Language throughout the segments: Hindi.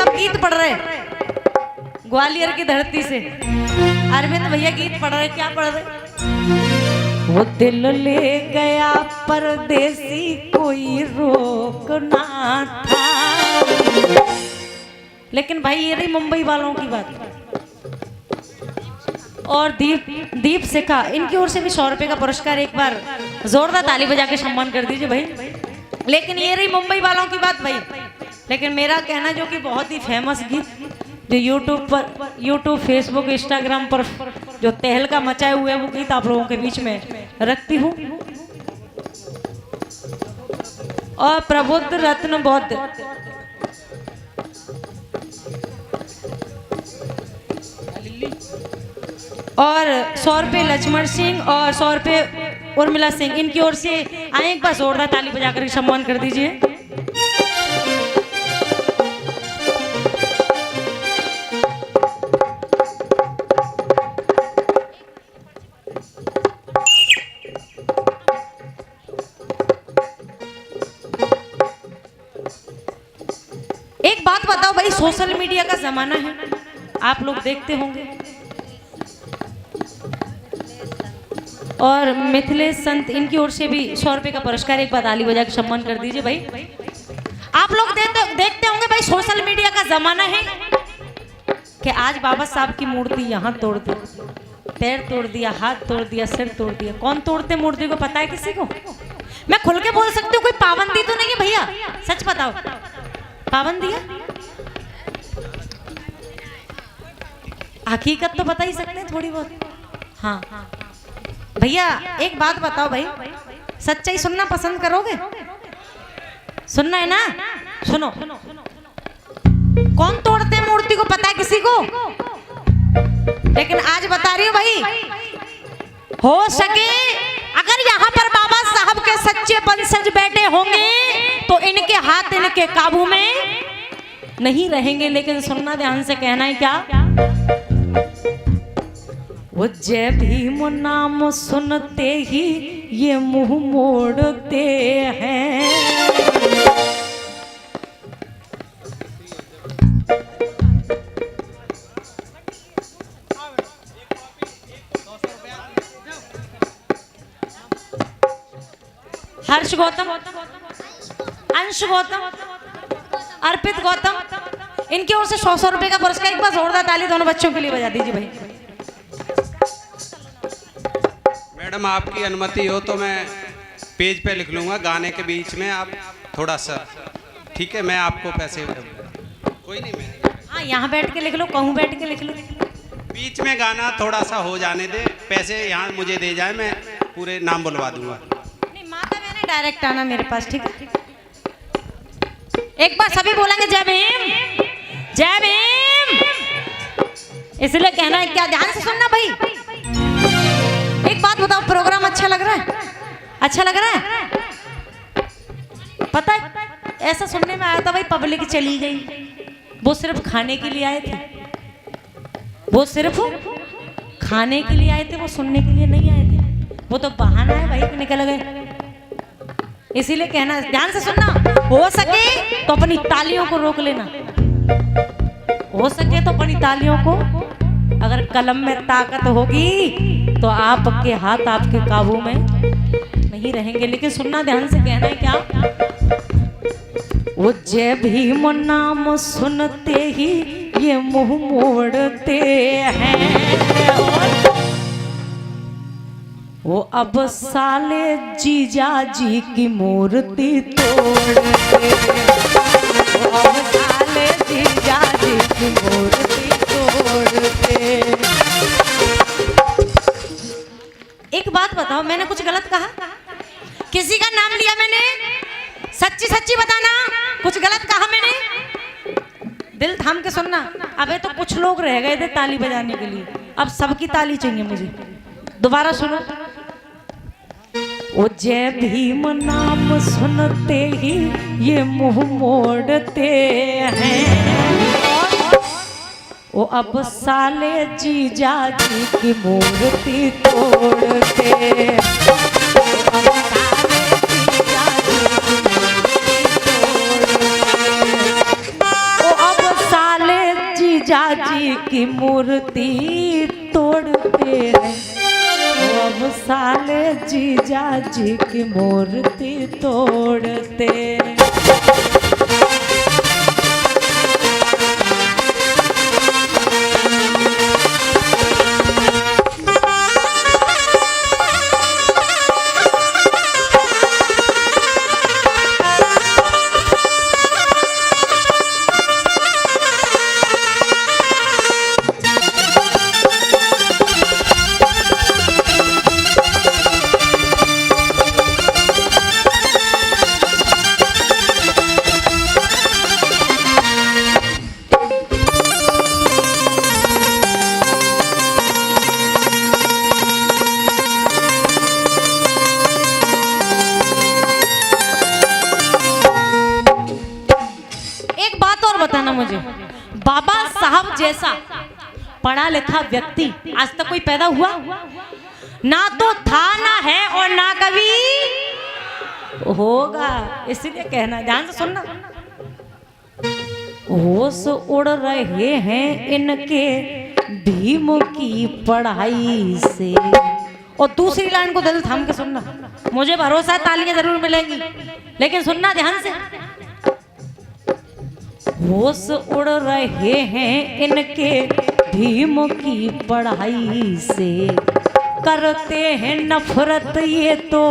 सब गीत पढ़ रहे ग्वालियर की धरती से। अरविंद भैया गीत पढ़ रहे, क्या पढ़ रहे? वो दिल ले गया परदेसी कोई रोकना था। लेकिन भाई ये रही मुंबई वालों की बात। और दीप सिखा, इनकी ओर से भी 100 रुपए का पुरस्कार, एक बार जोरदार ताली बजा के सम्मान कर दीजिए भाई। लेकिन ये रही मुंबई वालों की बात भाई। लेकिन मेरा कहना जो कि बहुत ही फेमस गीत जो यूट्यूब फेसबुक इंस्टाग्राम पर जो तहलका मचाए हुए वो गीत आप लोगों के बीच में रखती हूँ। और प्रबुद्ध रत्न बौद्ध और 100 रुपये लक्ष्मण सिंह और 100 रुपये उर्मिला सिंह, इनकी ओर से आए एक बार जोरदार ताली बजाकर सम्मान कर दीजिए। एक बात बताओ भाई, सोशल मीडिया का जमाना है, आप लोग देखते होंगे। और मिथिलेश संत, इनकी ओर से भी 100 रुपए का पुरस्कार, एक बार ताली बजा के सम्मान कर दीजिए भाई। आप लोग देखते होंगे भाई, सोशल मीडिया का जमाना है कि आज बाबा साहब की मूर्ति यहाँ तोड़ दी, पैर तोड़ दिया, हाथ तोड़ दिया, सिर तोड़ दिया। कौन तोड़ते मूर्ति को पता है किसी को? मैं खुल के बोल सकती हूँ, कोई पाबंदी तो नहीं है भैया, सच बताओ, पाबंदी है? हकीकत तो बता ही सकते हैं थोड़ी बहुत। हाँ भैया एक बात बताओ भाई, सच्चाई सुनना पसंद करोगे? सुनना है ना? सुनो। कौन तोड़ते मूर्ति को पता है किसी को? लेकिन आज बता रही हूँ भाई, हो सके अगर यहाँ पर बाबा साहब के सच्चे वंशज बैठे होंगे तो इनके हाथ इनके काबू में नहीं रहेंगे। लेकिन सुनना ध्यान से, कहना है क्या? वो जय भीम नाम सुनते ही ये मुंह मोड़ते हैं। हर्ष गौतम, अंश गौतम, अर्पित गौतम, इनकी ओर से 100 रुपए का पुरस्कार। एक बार जोरदार ताली दोनों बच्चों के लिए बजा दीजिए भाई। मैडम आपकी अनुमति हो तो मैं पेज पे लिख लूंगा गाने के बीच में, आप थोड़ा सा, ठीक है? मैं आपको पैसे कोई नहीं, मैं हाँ यहाँ बैठ के लिख लो, कहूँ बैठ के लिख लो। बीच में गाना थोड़ा सा हो जाने दे, पैसे यहाँ मुझे दे जाए, मैं पूरे नाम बुलवा दूंगा। नहीं माता मैंने डायरेक्ट आना मेरे पास, ठीक है? एक बार सभी बोलेंगे जय भीम, जय भीम, इसलिए कहना है क्या? ध्यान से सुनना भाई। एक बात बताओ, प्रोग्राम अच्छा लग रहा है? अच्छा लग रहा है? पता है ऐसा सुनने में आया था भाई, पब्लिक चली गई, वो सिर्फ खाने के लिए आए थे, वो सिर्फ खाने के लिए आए थे, वो सुनने के लिए नहीं आए थे। वो तो बहाना है भाई, निकल गए। इसीलिए कहना, ध्यान से सुनना, हो सके तो अपनी तालियों को रोक लेना, हो सके तो अपनी तालियों को, अगर कलम में ताकत होगी तो आपके हाथ आपके काबू में नहीं रहेंगे। लेकिन सुनना ध्यान से, कहना है क्या? वो जय भीम नाम सुनते ही ये मुंह मोड़ते हैं, वो अब साले जीजा जी की मूर्ति तोड़ते, वो अब साले जीजा जी की मूर्ति तोड़ते। एक बात बताओ, मैंने कुछ गलत कहा? किसी का नाम लिया मैंने? सच्ची सच्ची बताना, कुछ गलत कहा मैंने? दिल थाम के सुनना। अबे तो कुछ लोग रह गए थे ताली बजाने के लिए, अब सबकी ताली चाहिए मुझे। दोबारा सुनो। ओ जय भीम नाम सुनते ही ये मुंह मोड़ते हैं, ओ अब साले जीजा जी की मूर्ति तोड़ते, ओ अब जी की मूर्ति तोड़ते हैं, अब साले जीजा जी की मूर्ति तोड़ते। बताना मुझे, बाबा साहब जैसा पढ़ा लिखा व्यक्ति आज तक कोई पैदा हुआ ना? तो था, ना है और ना कभी होगा। इसलिए कहना, ध्यान से सुनना, होश उड़ रहे हैं इनके भीम की पढ़ाई से। और दूसरी लाइन को दिल थाम के सुनना, मुझे भरोसा है तालियां जरूर मिलेंगी, लेकिन सुनना ध्यान से। होश उड़ रहे हैं इनके भीम की पढ़ाई से, करते हैं नफरत ये तो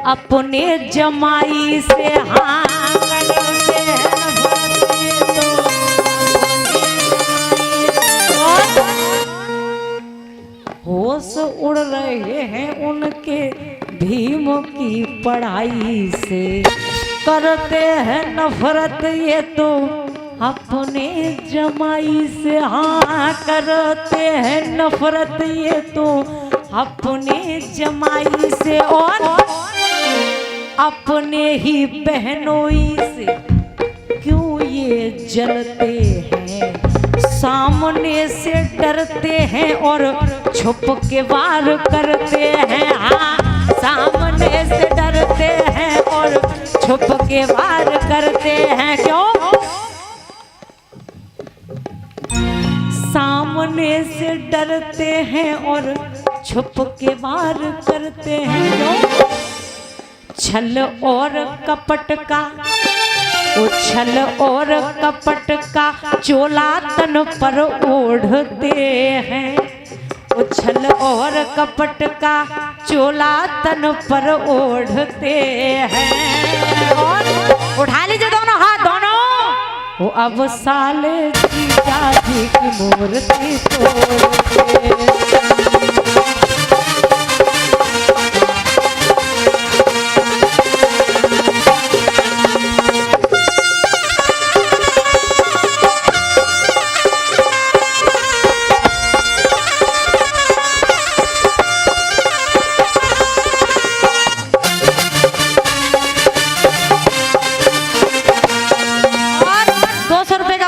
अपने जमाई से। हाँ, करते हैं नफरत ये तो होश उड़ रहे हैं उनके भीम की पढ़ाई से, करते हैं नफरत ये तो अपने जमाई से। हाँ, करते हैं नफरत ये तो अपने जमाई से, और अपने ही बहनोई से क्यों ये जलते हैं, सामने से डरते हैं और छुप के वार करते हैं। हाँ, सामने से डरते हैं और छुप के वार करते हैं। क्यों? सामने से डरते हैं और छुप के वार करते हैं। क्यों? छल और कपट का, वो छल और कपट का चोला तन पर ओढ़ते हैं, वो छल और कपट का चोला तन पर ओढ़ते हैं। और उठा लीजिए दोनों हाथ, दोनों। वो अब साले जीजा जी की मूर्ति तोड़ते।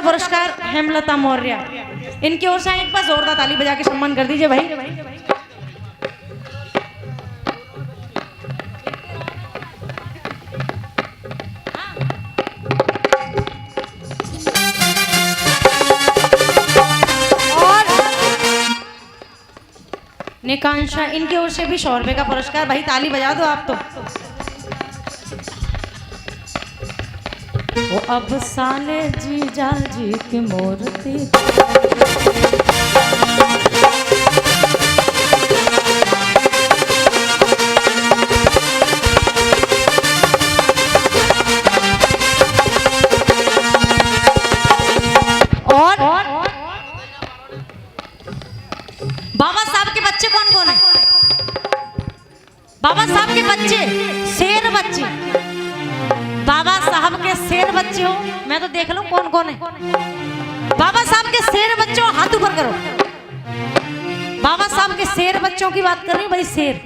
पुरस्कार हेमलता मौर्य, इनकी ओर से एक बार जोरदार ताली बजा के सम्मान कर दीजिए भाई। और निकांशा, इनकी ओर से भी 100 रुपए का पुरस्कार। भाई ताली बजा दो आप तो। वो अब साले जीजा जी की मूर्ति। और बाबा साहब के बच्चे कौन कौन है? बाबा साहब के बच्चे शेर बच्चे, बाबा साहब के शेर बच्चे हो, मैं तो देख लूं कौन कौन है। बाबा साहब के शेर बच्चों हाथ ऊपर करो। बाबा साहब के शेर बच्चों की बात कर रही हूं भाई, शेर।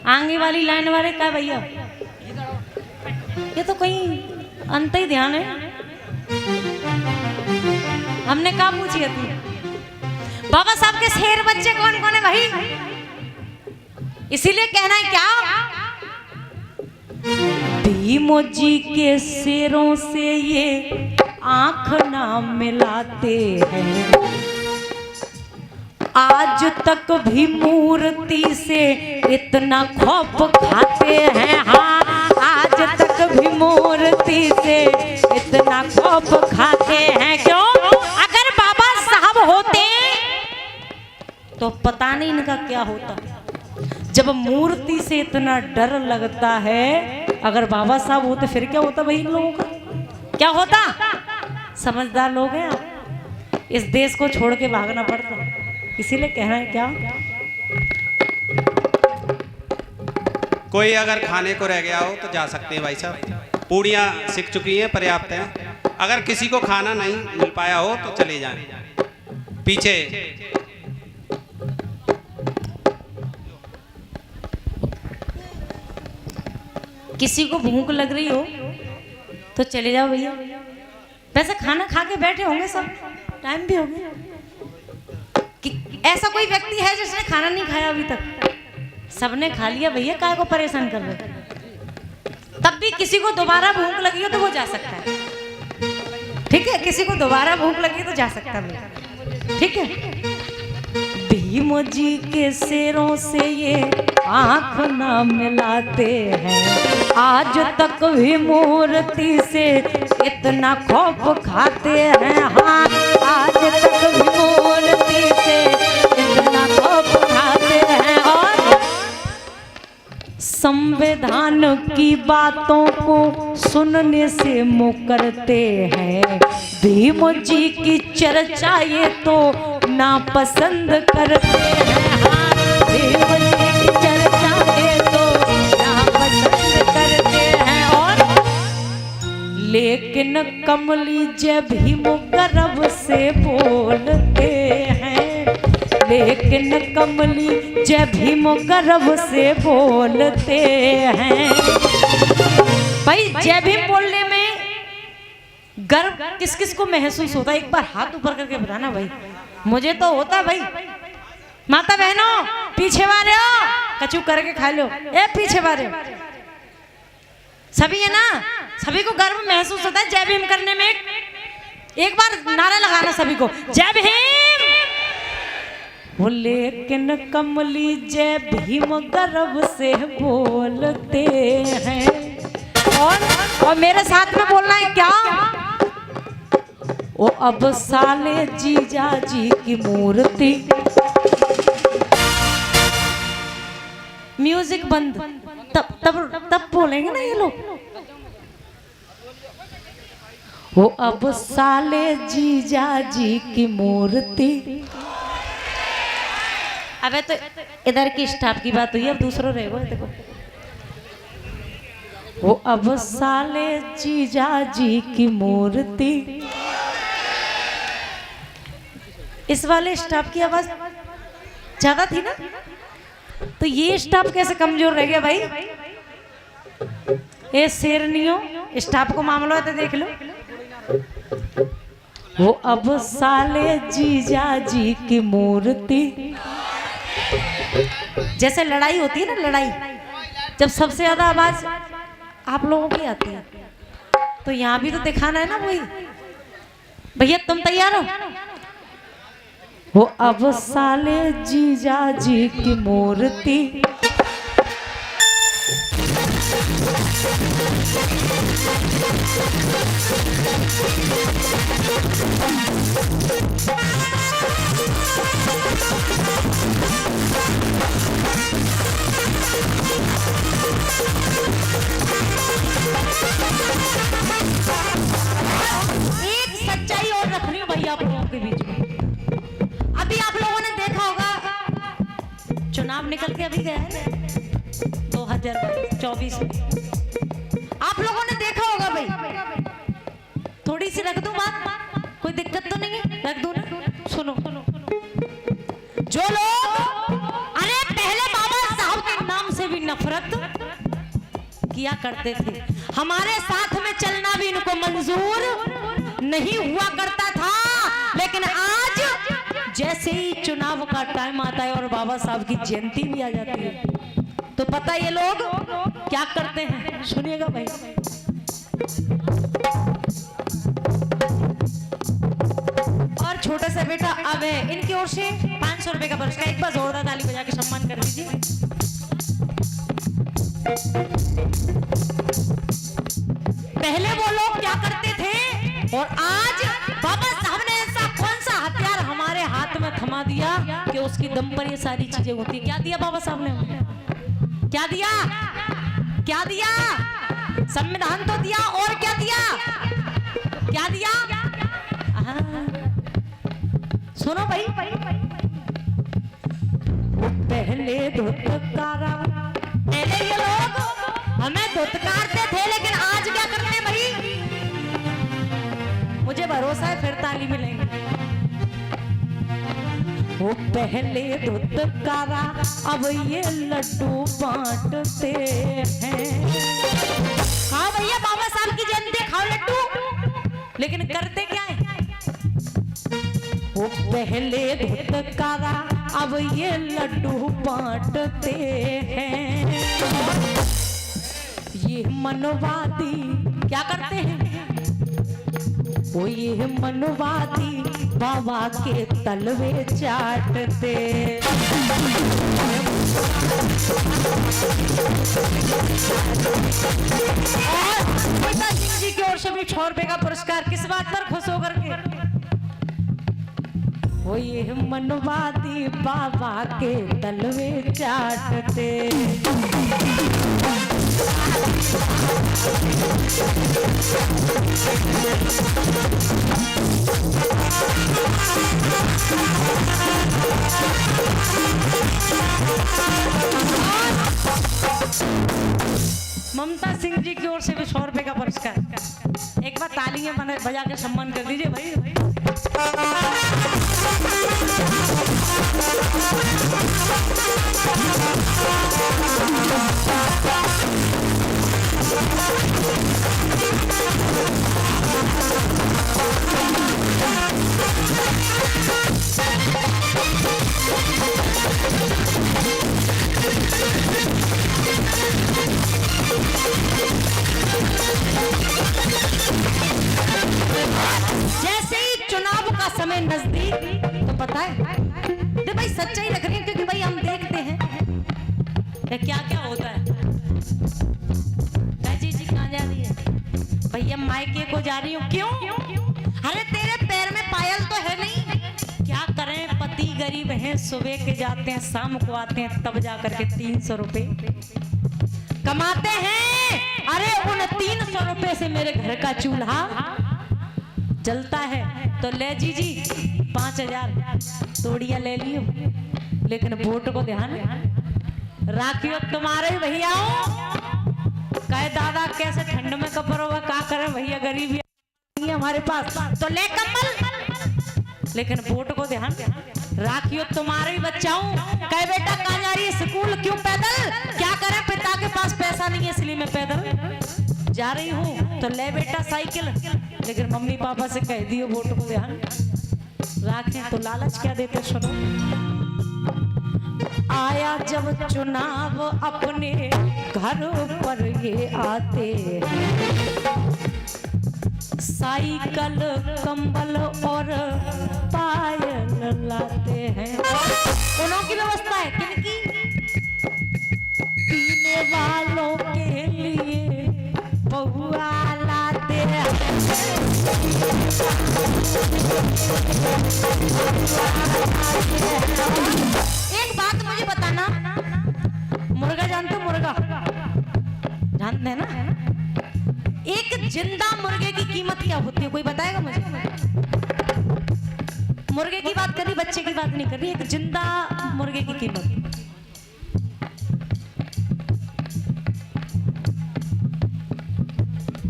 आगे वाली लाइन वाले क्या भैया, ये तो कहीं अंत ही ध्यान है, हमने कहा पूछी थी। बाबा साहब के शेर बच्चे कौन कौन है भाई? इसीलिए कहना है क्या, भीम जी के शेरों से ये आंख ना मिलाते हैं। आज तक भी मूर्ति से इतना खौफ खाते हैं। हाँ, आज तक भी मूर्ति से इतना खौफ खाते हैं। क्यों? अगर बाबा साहब होते तो पता नहीं इनका क्या होता। जब मूर्ति से इतना डर लगता है, अगर बाबा साहब होते फिर क्या होता भाई इन लोगों का? क्या होता? समझदार लोग हैं आप, इस देश को छोड़ के भागना पड़ता, इसीलिए कहना है क्या। कोई अगर खाने को रह गया हो तो जा सकते हैं भाई साहब, पूड़ियाँ सिक चुकी हैं, पर्याप्त हैं। अगर किसी को खाना नहीं मिल पाया हो तो चले जाएं पीछे। किसी को भूख लग रही हो तो चले जाओ भैया। वैसे खाना खा के बैठे होंगे सब, टाइम भी हो गया। कि ऐसा कोई व्यक्ति है जिसने खाना नहीं खाया अभी तक? सबने खा लिया भैया, काय को परेशान कर रहे? तब भी किसी को दोबारा भूख लगी हो तो वो जा सकता है, ठीक है? किसी को दोबारा भूख लगी तो जा सकता है, ठीक है? भीम जी के शेरों से ये आंख ना मिलाते हैं। आज तक भी मूर्ति से इतना खौफ खाते हैं। हाँ, आज तक भी मूर्ति से इतना खौफ खाते हैं। और संविधान की बातों को सुनने से मुकरते हैं। भीम जी की चर्चा ये तो नापसंद करते हैं। हाँ, भीम जी की चर्चा ये तो नापसंद करते हैं। और लेकिन कमली जय भीम गर्व से बोलते हैं। लेकिन कमली जय भीम गर्व से बोलते हैं। भाई जय भीम बोलने में गर्व किस किस को महसूस होता है? एक बार हाथ ऊपर करके बताना भाई। मुझे तो होता भाई। माता बहनों पीछे वाले हो, कचू करके खा लो। ए पीछे वाले सभी है ना, सभी को गर्व महसूस होता है जय भीम करने में। एक बार नारा लगाना सभी को, जय भीम। वो लेकिन कमली जय भीम गर्व से बोलते हैं। और मेरे साथ में बोलना है क्या? वो अब साले जीजा जी की मूर्ति। म्यूजिक बंद, तब बोलेंगे ना ये लोग। वो अब साले जीजा जी की मूर्ति। अबे तो इधर की स्टाफ की बात हुई, अब दूसरों रहेगा। देखो वो अब साले जीजा जी की मूर्ति। इस वाले स्टाफ की आवाज ज्यादा थी ना, तो ये स्टाफ कैसे कमजोर रह गया भाई? ये शेरनियों स्टाफ को मामला है तो देख लो। वो अब साले जीजा जी की मूर्ति। जैसे लड़ाई होती है ना, लड़ाई जब सबसे ज्यादा आवाज आप लोगों की आती है, तो यहाँ भी तो दिखाना है ना भाई। भैया तुम तैयार हो? वो अब साले जीजा जी की मूर्ति। एक सच्चाई और रख रही हूँ भैया आप लोगों के बीच में। अभी आप लोगों ने देखा होगा, चुनाव निकल के अभी गया है 2024 में। आप लोगों ने देखा होगा भाई, थोड़ी सी रख दूं बात, कोई दिक्कत तो नहीं है? रख दूं ना? सुनो, जो लोग अरे पहले बाबा साहब के नाम से भी नफरत किया करते थे, हमारे साथ में चलना भी इनको मंजूर नहीं हुआ करता था, लेकिन आज जैसे ही चुनाव का टाइम आता है और बाबा साहब की जयंती भी आ जाती है, तो पता ये लोग क्या करते हैं? सुनिएगा भाई। छोटे से बेटा अब इनकी ओर से 500 रुपए का पुरस्कार। एक बार जोरदार ताली बजा के सम्मान कर दीजिए। पहले वो लोग क्या करते थे और आज बाबा साहब ने ऐसा कौन सा हथियार हमारे हाथ में थमा दिया कि उसकी दम पर ये सारी चीजें होती है। क्या दिया बाबा साहब ने? क्या दिया? क्या दिया? संविधान तो दिया, और क्या दिया? क्या दिया? सुनो भाई, पहले धुतकारा, पहले ये लोग हमें धुतकारते थे, लेकिन आज क्या करते हैं भाई? मुझे भरोसा है फिर ताली मिलेंगे। वो पहले धुतकारा, अब ये लड्डू बांटते हैं। हाँ भैया, बाबा साहब की जयंती, खाओ लड्डू, लेकिन करते क्या है? वो पहले धुतकारा, अब ये लड्डू बांटते हैं। ये मनवादी क्या करते हैं? वो ये मनवादी बाबा के तलवे चाटते। और पिता सिंह जी की ओर से भी 100 रुपए का पुरस्कार। किस बात पर खुश होकर के? वो ये मनवादी बाबा के तलवे चाटते। ममता सिंह जी की ओर से भी 100 रुपए का पुरस्कार। एक बार तालियां बजा के सम्मान कर दीजिए भाई। जैसे ही चुनाव का समय नजदीक, तो पता है तो भाई सच्चाई रख रही है, क्योंकि भाई हम देखते हैं क्या क्या होता है। जी कहाँ जा रही है? भैया मायके को जा रही हूँ। क्यों? अरे तेरे पैर में पायल तो है नहीं। क्या करें, पति गरीब हैं, सुबह के जाते हैं, शाम को आते हैं, तब जा करके 300 रुपए कमाते हैं। अरे उन 300 रुपए से मेरे घर का चूल्हा जलता है। तो ले जी 5000 तोड़िया ले लियो, लेकिन वोट को ध्यान राखियो तुम्हारे भैया। कहे दादा कैसे ठंड में कपड़ों का क्या करें भैया, गरीबी है हमारे पास, तो ले कम्बल, लेकिन वोट को ध्यान राखियो तुम्हारे ही बच्चाओं। कहे बेटा कहाँ जा रही है? स्कूल। क्यों पैदल? क्या करें, पिता के पास पैसा नहीं है इसलिए मैं पैदल जा रही हूँ। तो ले बेटा साइकिल, लेकिन मम्मी पापा से कह दियो वोट को ध्यान राखें। तो लालच क्या देते? सुनो, आया जब चुनाव अपने घर पर ये आते हैं, साइकिल कंबल और पायल लाते हैं। उन्हों की व्यवस्था है किनकी? पीने वालों के लिए बहुआ लाते हैं। एक बात मुझे बताना, मुर्गा जानते हो? मुर्गा जानते हैं ना? एक जिंदा मुर्गे की कीमत क्या होती है, कोई बताएगा मुझे? मुर्गे की बात करी, बच्चे की बात नहीं कर रही। एक जिंदा मुर्गे की कीमत,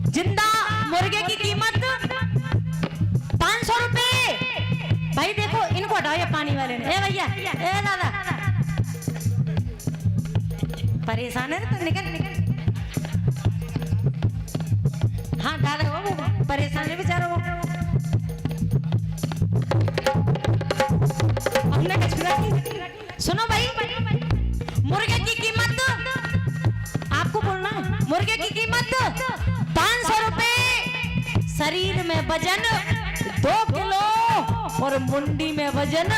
जिंदा मुर्गे की कीमत 500 रुपए। भाई देखो इनको हटाओ, ये पानी वाले ने। ए भैया, ए दादा, परेशान है तो निकल। हाँ दादा वो परेशान है बेचारा, वो हमने कचरा की। सुनो भाई, मुर्गे की कीमत आपको बोलना है। मुर्गे की कीमत 500 रुपए, शरीर में वजन 2 किलो, और मुंडी में वजन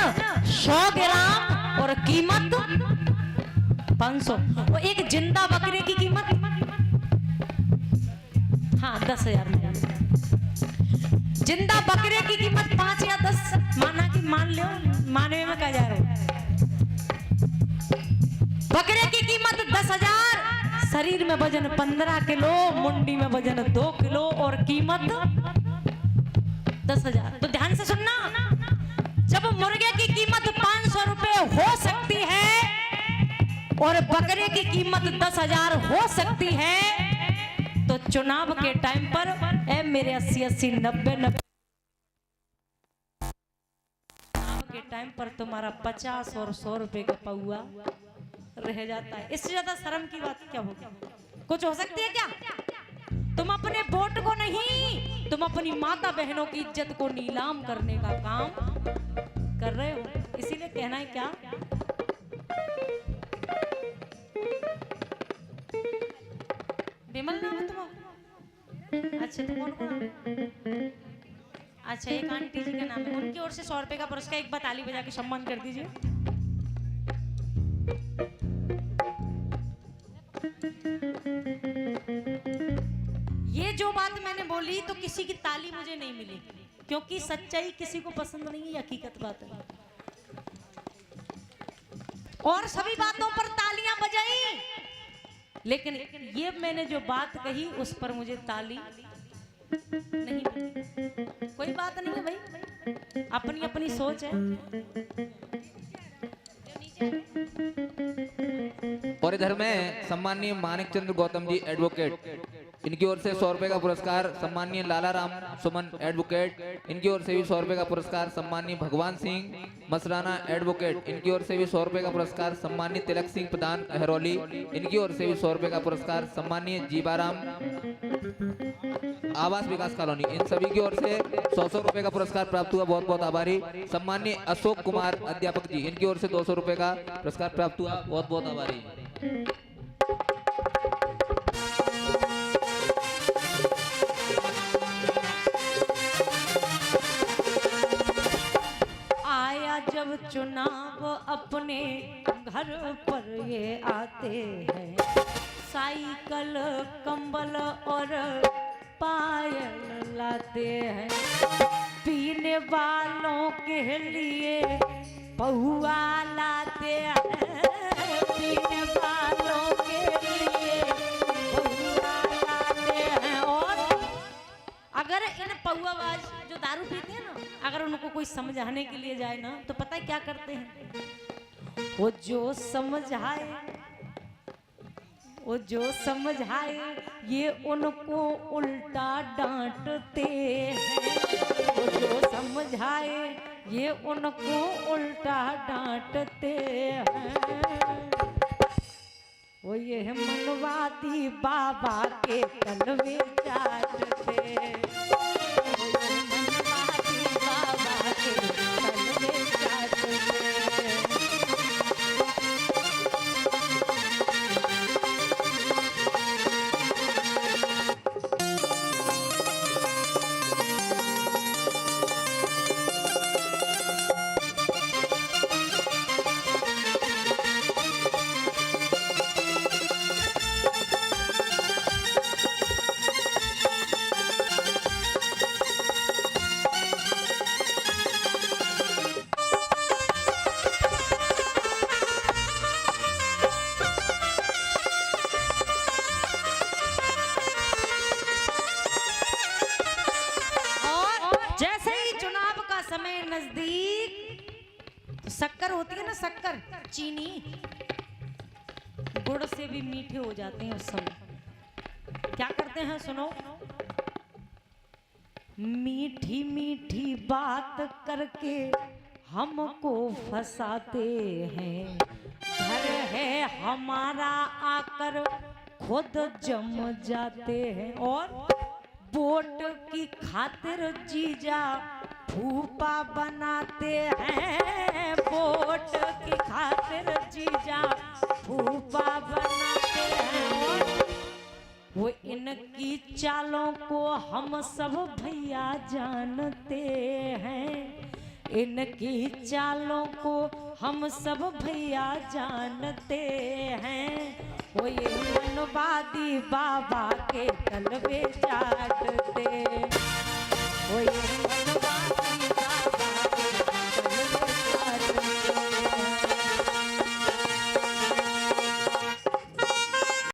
100 ग्राम और कीमत 500। और एक जिंदा बकरे की कीमत हाँ 10,000 में। जिंदा बकरे की कीमत 5 या 10 माना कि मान लो, मानवे में कहा जा रहा है। बकरे की कीमत 10,000, शरीर में वजन 15 किलो, मुंडी में वजन 2 किलो और कीमत 10,000। तो ध्यान से सुनना, जब मुर्गे की कीमत 500 रुपए हो सकती है और बकरे की कीमत 10,000 हो सकती है, तो चुनाव के टाइम पर मेरे 80-80, 90-90 के टाइम पर तुम्हारा 50 और 100 रुपए का पौआ रह जाता है। इससे ज्यादा शर्म की बात क्या होगी? कुछ हो सकती है क्या? तुम अपने वोट को नहीं, तुम अपनी माता बहनों की इज्जत को नीलाम करने का काम कर रहे हो। इसीलिए कहना है क्या, विमल नाम है तुम्हारा? अच्छा तो कौन? अच्छा एक आंटी जी का नाम है, उनकी ओर से 100 रुपए का पुरस्कार। एक बार ताली बजा के सम्मान कर दीजिए। ये जो बात मैंने बोली तो किसी की ताली मुझे नहीं मिली, क्योंकि सच्चाई किसी को पसंद नहीं है, हकीकत बात है। और सभी बातों पर तालियां बजाई, लेकिन ये मैंने जो बात कही उस पर मुझे ताली नहीं मिली। कोई बात नहीं है भाई, अपनी अपनी सोच है। और इधर में सम्मानीय मानिक चंद्र गौतम जी एडवोकेट, इनकी ओर से 100 रुपए का पुरस्कार। सम्मानीय लाला राम सुमन एडवोकेट, इनकी ओर से भी 100 रुपए का पुरस्कार। सम्मानीय भगवान सिंह मसराना एडवोकेट, इनकी ओर से भी 100 रुपए का पुरस्कार। सम्मानीय तिलक सिंह प्रधान हरौली, इनकी ओर से भी 100 रुपए का पुरस्कार। सम्मानीय जीवाराम आवास विकास कॉलोनी, इन सभी की ओर से 100 रुपए का पुरस्कार प्राप्त हुआ। बहुत बहुत आभारी। सम्मानीय अशोक कुमार अध्यापक जी, इनकी ओर से 200 रुपए का पुरस्कार प्राप्त हुआ। बहुत बहुत आभारी। आया जब चुनाव अपने घर पर ये आते हैं, साइकिल कंबल और पायल लाते हैं। पीने वालों के लिए पहुआ लाते हैं, पीने वालों के लिए पहुआ लाते हैं। और अगर इन पहुआबाज जो दारू पीते हैं ना, अगर उनको कोई समझाने के लिए जाए ना, तो पता है क्या करते हैं? वो जो समझाए ये उनको उल्टा डांटते हैं। वो जो समझाए ये उनको उल्टा डांटते हैं। वो ये मनवाती बाबा के तलवे चाटते हैं। वो ये मनवाती बाबा के तलवे चाटते हैं। समय नजदीक, तो शक्कर होती है ना, शक्कर चीनी, गुड़ से भी मीठे हो जाते हैं उस समय। क्या करते हैं सुनो, मीठी मीठी बात करके हमको फंसाते हैं। घर है हमारा आकर खुद जम जाते हैं। और वोट की खातिर जीजा फूफा बनाते हैं। वोट की खातिर जीजा फूफा बनाते हैं। और वो इनकी चालों को हम सब भैया जानते हैं। इनकी चालों को हम सब भैया जानते हैं। वो ये मनवादी बाबा के तलवे